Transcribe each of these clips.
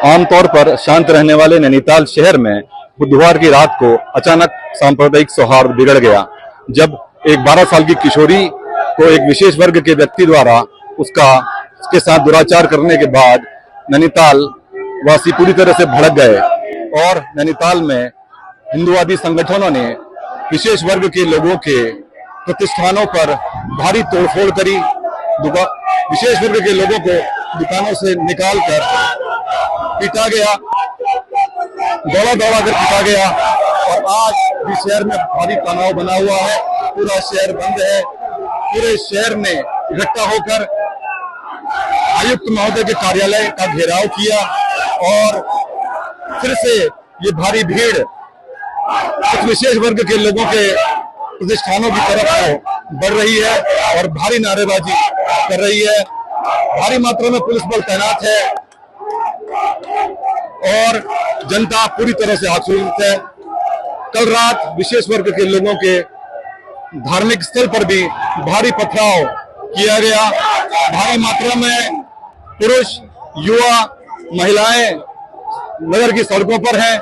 आमतौर पर शांत रहने वाले नैनीताल शहर में बुधवार की रात को अचानक सांप्रदायिक सौहार्द बिगड़ गया, जब एक 12 साल की किशोरी को एक विशेष वर्ग के व्यक्ति द्वारा उसके साथ दुराचार करने के बाद नैनीताल वासी पूरी तरह से भड़क गए और नैनीताल में हिंदुवादी संगठनों ने विशेष वर्ग के लोगों के प्रतिष्ठानों पर भारी तोड़फोड़ करी। विशेष वर्ग के लोगों को दुकानों से निकालकर पीटा गया, दौड़ा कर पीटा गया और आज भी शहर में भारी तनाव बना हुआ है। पूरा शहर बंद है। पूरे शहर ने इकट्ठा होकर आयुक्त महोदय के कार्यालय का घेराव किया और फिर से ये भारी भीड़ कुछ विशेष वर्ग के लोगों के प्रतिष्ठानों की तरफ बढ़ रही है और भारी नारेबाजी कर रही है। भारी मात्रा में पुलिस बल तैनात है और जनता पूरी तरह से आक्रोशित है। कल रात विशेष वर्ग के लोगों के धार्मिक स्थल पर भी भारी पथराव किया गया। भारी मात्रा में पुरुष, युवा, महिलाएं नगर की सड़कों पर हैं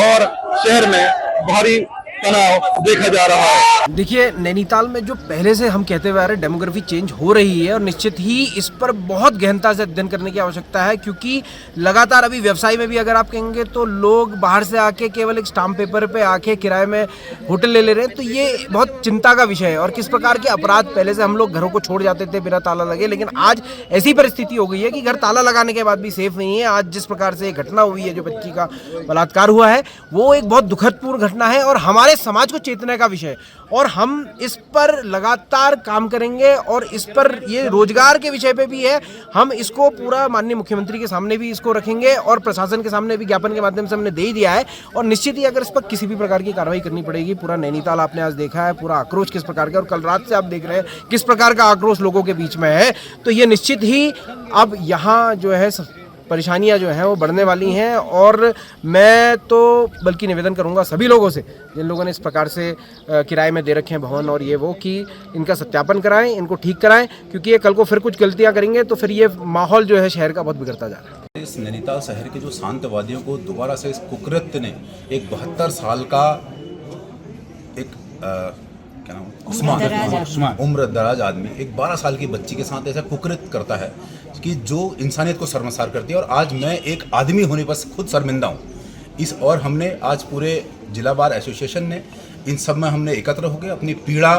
और शहर में भारी तनाव देखा जा रहा है। देखिए, नैनीताल में जो पहले से हम कहते हुए आ रहे डेमोग्राफी चेंज हो रही है और निश्चित ही इस पर बहुत गहनता से अध्ययन करने की आवश्यकता है, क्योंकि लगातार अभी व्यवसाय में भी अगर आप कहेंगे तो लोग बाहर से आके केवल एक स्टाम्प पेपर पे आके किराए में होटल ले रहे हैं। तो ये बहुत चिंता का विषय है और किस प्रकार के अपराध, पहले से हम लोग घरों को छोड़ जाते थे बिना ताला लगे, लेकिन आज ऐसी परिस्थिति हो गई है कि घर ताला लगाने के बाद भी सेफ नहीं है। आज जिस प्रकार से घटना हुई है, जो बच्ची का बलात्कार हुआ है, वो एक बहुत दुखदपूर्ण घटना है और हमारे समाज को चेतने का विषय, और हम इस पर लगातार काम करेंगे। और इस पर ये रोजगार के विषय पे भी है, हम इसको पूरा माननीय मुख्यमंत्री के सामने भी इसको रखेंगे और प्रशासन के सामने भी ज्ञापन के माध्यम से हमने दे ही दिया है। और निश्चित ही अगर इस पर किसी भी प्रकार की कार्रवाई करनी पड़ेगी। पूरा नैनीताल आपने आज देखा है, पूरा आक्रोश किस प्रकार का, और कल रात से आप देख रहे हैं किस प्रकार का आक्रोश लोगों के बीच में है। तो ये निश्चित ही अब यहाँ जो है परेशानियां जो हैं वो बढ़ने वाली हैं। और मैं तो बल्कि निवेदन करूंगा सभी लोगों से, जिन लोगों ने इस प्रकार से किराए में दे रखे हैं भवन और ये वो, कि इनका सत्यापन कराएं, इनको ठीक कराएं, क्योंकि ये कल को फिर कुछ गलतियां करेंगे तो फिर ये माहौल जो है शहर का बहुत बिगड़ता जा रहा है। इस नैनीताल शहर के जो शांतवादियों को दोबारा से इस कुकृत्य ने एक 72 साल का एक क्या नाम, उम्र दराज आदमी एक 12 साल की बच्ची के साथ ऐसा कुकृत्य करता है कि जो इंसानियत को शर्मसार करती है। और आज मैं एक आदमी होने पर खुद शर्मिंदा हूँ और हमने आज पूरे जिला बार एसोसिएशन ने इन सब में हमने एकत्र होकर अपनी पीड़ा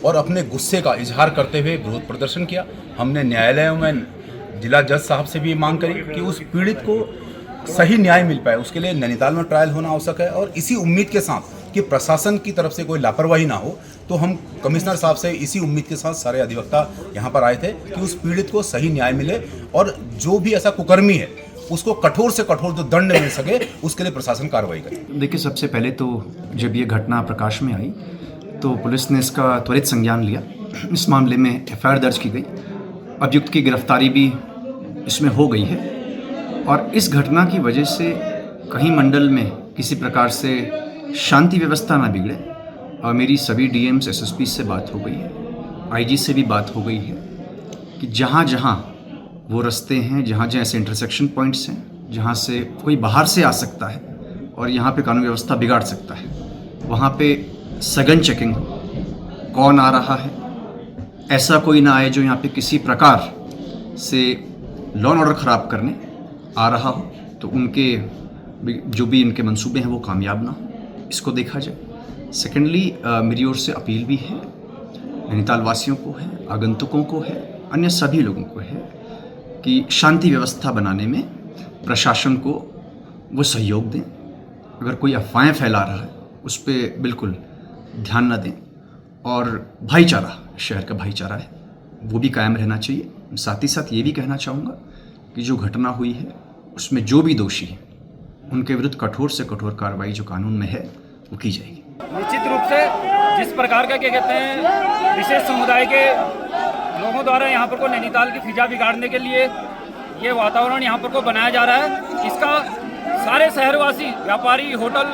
और अपने गुस्से का इजहार करते हुए विरोध प्रदर्शन किया। हमने न्यायालयों में जिला जज साहब से भी मांग करी कि उस पीड़ित को सही न्याय मिल पाए, उसके लिए नैनीताल में ट्रायल होना आवश्यक है। और इसी उम्मीद के साथ कि प्रशासन की तरफ से कोई लापरवाही ना हो, तो हम कमिश्नर साहब से इसी उम्मीद के साथ सारे अधिवक्ता यहाँ पर आए थे कि उस पीड़ित को सही न्याय मिले और जो भी ऐसा कुकर्मी है उसको कठोर से कठोर जो दंड मिल सके उसके लिए प्रशासन कार्रवाई करे। देखिए, सबसे पहले तो जब ये घटना प्रकाश में आई तो पुलिस ने इसका त्वरित संज्ञान लिया। इस मामले में एफआईआर दर्ज की गई, अभियुक्त की गिरफ्तारी भी इसमें हो गई है। और इस घटना की वजह से कहीं मंडल में किसी प्रकार से शांति व्यवस्था ना बिगड़े, और मेरी सभी डीएम्स एसएसपी से बात हो गई है, आईजी से भी बात हो गई है कि जहाँ जहाँ वो रास्ते हैं, जहाँ जहाँ ऐसे इंटरसेक्शन पॉइंट्स हैं जहाँ से कोई बाहर से आ सकता है और यहाँ पे कानून व्यवस्था बिगाड़ सकता है, वहाँ पे सघन चेकिंग हो, कौन आ रहा है, ऐसा कोई ना आए जो यहाँ पे किसी प्रकार से लॉ एंड ऑर्डर ख़राब करने आ रहा हो, तो उनके जो भी इनके मंसूबे हैं वो कामयाब ना हो, इसको देखा जाए। सेकेंडली, मेरी ओर से अपील भी है, नैनीताल वासियों को है, आगंतुकों को है, अन्य सभी लोगों को है कि शांति व्यवस्था बनाने में प्रशासन को वो सहयोग दें। अगर कोई अफवाहें फैला रहा है उस पर बिल्कुल ध्यान न दें, और भाईचारा, शहर का भाईचारा है वो भी कायम रहना चाहिए। साथ ही साथ ये भी कहना चाहूँगा कि जो घटना हुई है उसमें जो भी दोषी हैं उनके विरुद्ध कठोर से कठोर कार्रवाई जो कानून में है वो की जाएगी। निश्चित रूप से जिस प्रकार का क्या कहते हैं विशेष समुदाय के लोगों द्वारा यहाँ पर को नैनीताल की फिजा बिगाड़ने के लिए ये वातावरण यहाँ पर को बनाया जा रहा है, इसका सारे शहरवासी, व्यापारी, होटल,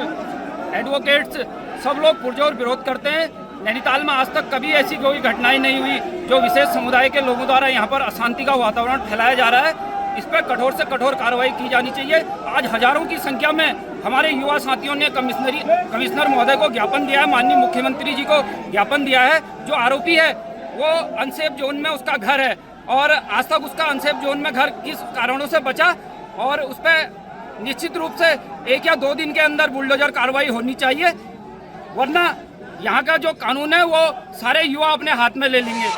एडवोकेट्स सब लोग पुरजोर विरोध करते हैं। नैनीताल में आज तक कभी ऐसी कोई घटनाएं नहीं हुई जो विशेष समुदाय के लोगों द्वारा यहाँ पर अशांति का वातावरण फैलाया जा रहा है। इस पर कठोर से कठोर कार्रवाई की जानी चाहिए। आज हजारों की संख्या में हमारे युवा साथियों ने कमिश्नर महोदय को ज्ञापन दिया है, माननीय मुख्यमंत्री जी को ज्ञापन दिया है। जो आरोपी है वो अनसेफ जोन में उसका घर है और आज तक उसका अनसेफ जोन में घर किस कारणों से बचा, और उस पर निश्चित रूप से 1 या 2 दिन के अंदर बुलडोजर कार्रवाई होनी चाहिए, वरना यहाँ का जो कानून है वो सारे युवा अपने हाथ में ले लेंगे।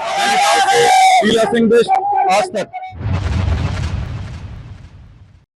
शीला सिंह बिष्ट, आज तक।